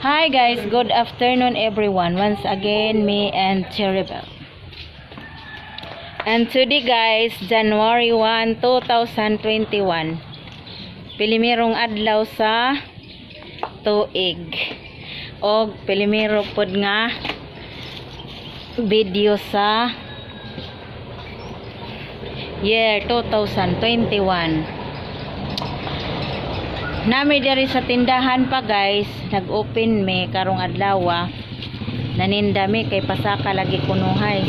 Hi guys, good afternoon everyone. Once again, me and Cheribel. And today guys, January 1, 2021. Pilimirong adlaw sa tuig. O pilimiro pod nga video sa year 2021. Nami diri sa tindahan pa guys, nag-open me karong adlaw. Naninda mi kay pasaka lagi kunuhay.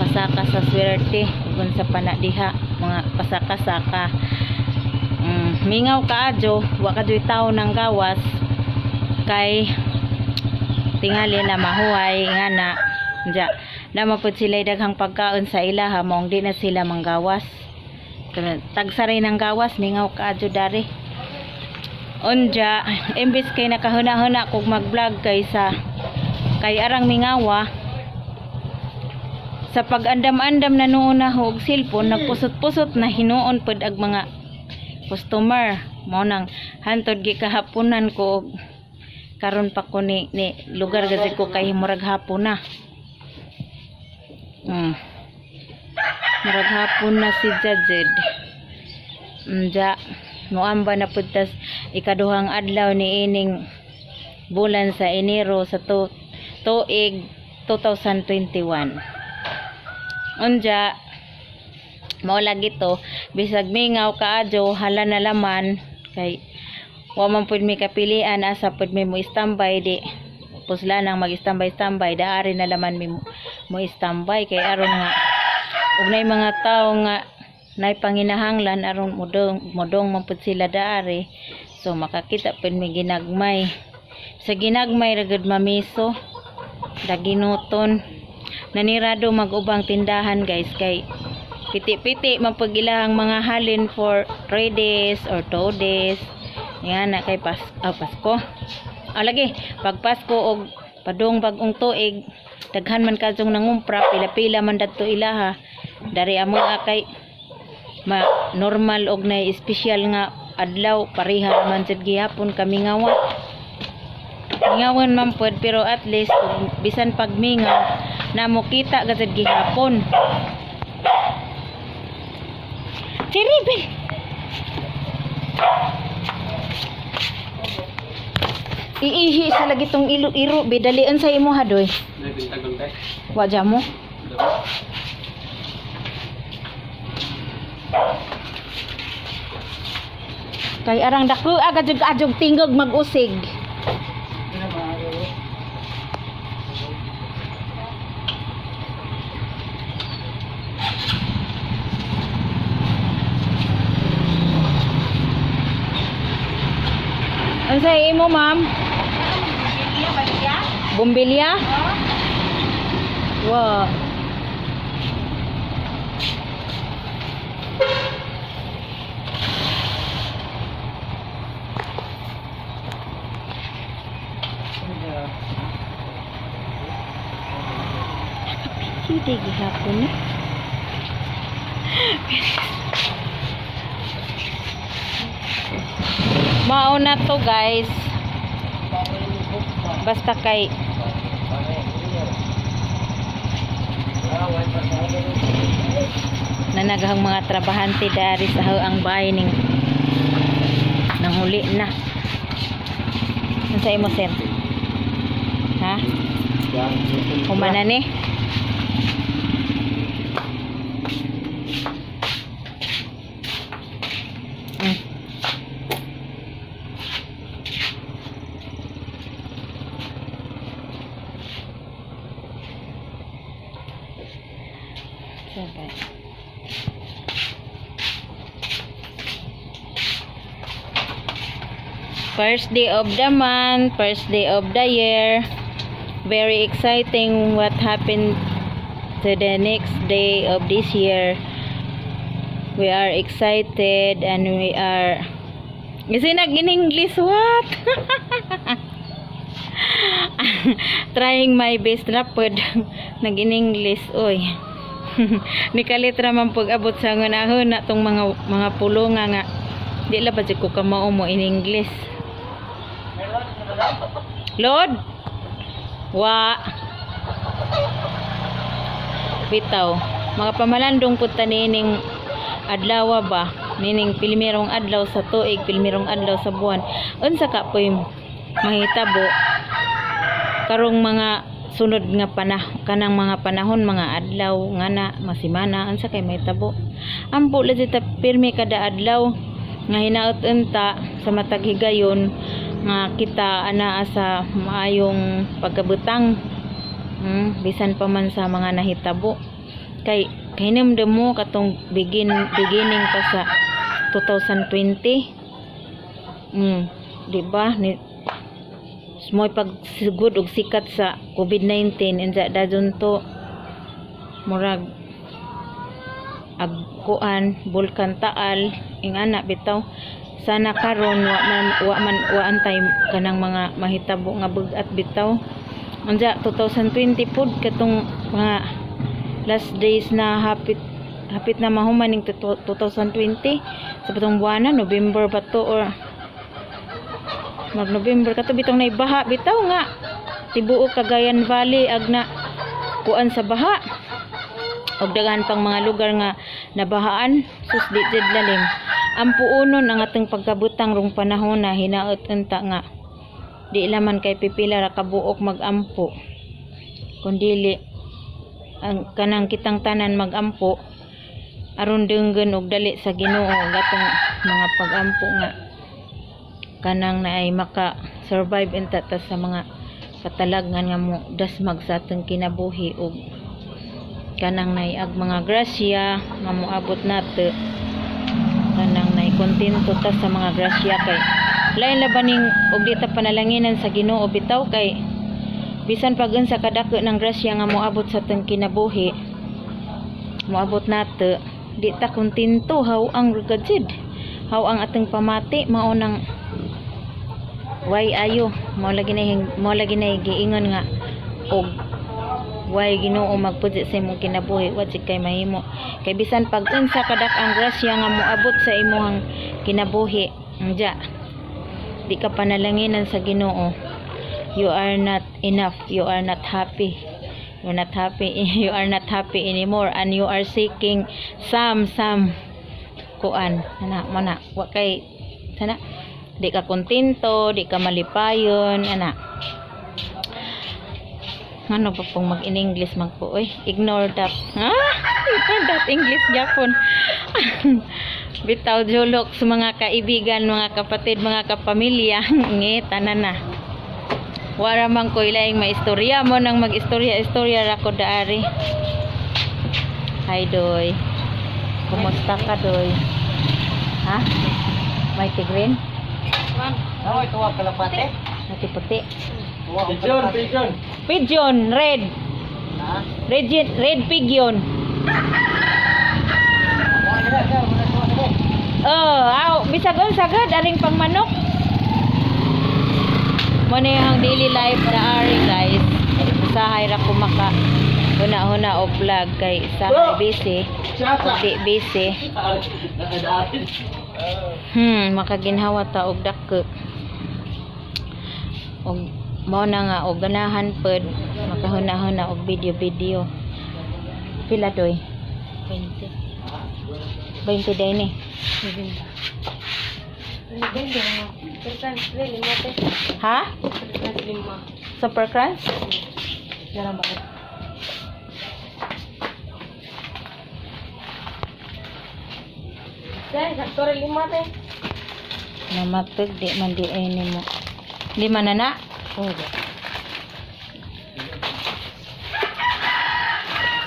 Pasaka sa swerte ug sa panadiha, mga pasaka-saka. Mingaw kaadyo, wa kadyoy tawo nang gawas kay tingali na mahuway ngana. Nya, na mapud sila daghang pagkaon sa ilaha mong di na sila manggawas. Tagsaray ng gawas, mingaw kaadyo dari. Onja, imbis kay nakahuna-huna kog mag-vlog kay arang mingawa sa pag-andam-andam na noon na og cellphone, nagpusot-pusot na hinuon pod ag mga customer. Mao nang hantod gi kahaponan ko karon pa ko ni lugar gasi ko kay murag hapon na. Murag hapon na si Jajed. Unja moamba na pud tas ikaduhang adlaw ni ining bulan sa Enero sa tuig 2021. Unja mao lagi to, bisag mingaw kaadyo hala na laman kay wa man pud mi kapilian asa pud mi mo standby di pusla nang mag-standby daari na laman mi mo standby kay aron nga ug nay mga tawo nga nay panginahanglan aron modong man pud sila daari, so makakita pud mi ginagmay sa ginagmay ra gud mamiso daginuton nanirado mag-ubang tindahan guys kay piti-piti man pud ilahang mga halin for 3 days or 2 days yan na kay Pasko lagi pag Pasko og padung bagong tuig daghan man kadzong nangumpra pila-pila man dadto ilaha dari amo kay normal og na espesyal nga adlaw pareha man jud gihapon kami mingawan man pod pero at least bisan pag mingaw namo kita gazud gihapon. Cheribel iihi sa lagi tong iro bidalian sa imo hadoy wa jamo kay arang dako agad-agad tingog mag-usig. Ano sa imo ma'am? Bumbilya? Wow. Hindi gihapon na. Mauna to guys. Basta kay nanaghang mga trabahante dari sa ang bahay ning nanghuli na. Ano sa imo sir? Ha? Kumana ni? First day of the month, first day of the year. Very exciting what happened to the next day of this year. We are excited and we are kasi nag-in-English what? Trying my best na pod nag-in-English oy. Nikalitra man pag abot sa ngunahon na tong mga pulunga nga di la ba ko kamao mo in English. Lord. Wa. Bitaw. Mga pamalandong punta nining adlaw ba? Nining pilmirong adlaw sa tuig, pilmirong adlaw sa buwan. Unsa ka poy mahitabo karong mga sunod nga kanang mga panahon, mga adlaw nga na masimana unsa kay mahitabo. Ampo legit pirmi kada adlaw nga hinaot unta sa matag higayon nga kita ana sa maayong pagkabutang. Bisan pa man sa mga nahitabo kay hinimdem mo katong beginning pa sa 2020. Di ba ni mo'y pagsugod og sikat sa COVID-19 inja dadun to murag agkuan bulkan taal ingana bitaw. Sana karon wa antay kanang mga mahitabo nga bugat bitaw. Anja 2020 pud katong mga last days na hapit na mahuman ning 2020 sa patong buwan na November ba to or mag-November kato bitong naibaha bitaw nga tibuok Cagayan Valley agna kuan sa baha og daghan pang mga lugar nga nabahaan sus di jud lalim. Ang puunon ang atong pagkabutang rong panahon na hinaot unta nga di laman kay pipila ra ka buok magampo kundili ang kanang kitang tanan magampo aron denggen og dali sa Ginoo gatong mga pagampo nga kanang naay maka survive unta ta sa mga katalagnan nga mo dasmag sa atong kinabuhi og kanang naay ag mga grasya nga moabot nato kanang naay kontento ta sa mga grasya kay lain labaning og di ta panalanginan sa Ginoo bitaw kay bisan pag unsa kadako ng grasya nga moabot sa atong kinabuhi moabot nato di ta kontento haw ang gajid haw ang atong pamati mao nang way ayo mo lagi na giingon nga og way Ginoo magpudyo sa imong kinabuhi wa jud kay mahimo kay bisan pag unsa kadak ang grasya nga moabot sa imong kinabuhi anja di ka panalanginan sa Ginoo you are not enough, you are not happy, you are not happy anymore and you are seeking some kuan ana mana wa kay sana di ka kontento, di ka malipayon ana ano pa pong mag in English magpo ignore that ignore that English Japon bitaw julok sa mga kaibigan, mga kapatid, mga kapamilya tanan na wala man ko ilaing maistorya mo nang mag-istorya ra ko daari. Hi Doy, kumusta ka Doy? Ha? May tigrin? Ano ito ang kalapate? Nati puti. Pigeon, red. Red pigeon. Bisag sagad aring pangmanok. Mo na yung daily life na ari guys. Usahay ra ko maka huna-huna og vlog kay usahay busy. Di busy. Makaginhawa ta og dako. Og mao na nga og ganahan pod makahuna-huna og video. Pila Doy? 20 day ni. Ha? Super crunch? Jarang banget. Sakto 5 teh. Namatog di man di ini mo. Di man na? Oo.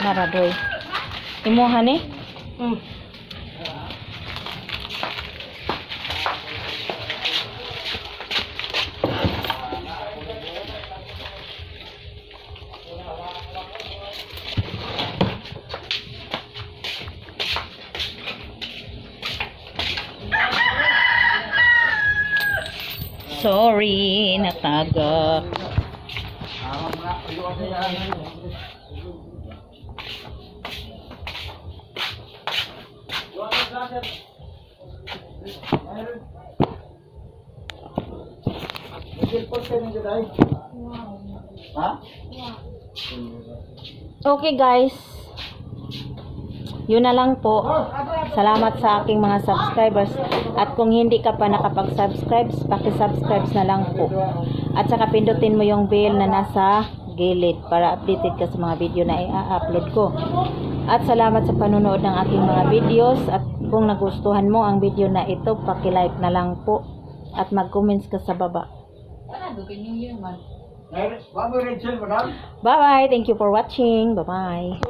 Naradoy. Imuha ni? Sorry, natagak. Ha? Okay guys. Yun na lang po. Salamat sa aking mga subscribers. At kung hindi ka pa nakapag-subscribe, paki-subscribe na lang po. At saka pindutin mo yung bell na nasa gilid para updated ka sa mga video na i-upload ko. At salamat sa panunood ng aking mga videos. At kung nagustuhan mo ang video na ito, paki-like na lang po. At mag-comments ka sa baba. Bye-bye. Thank you for watching. Bye-bye.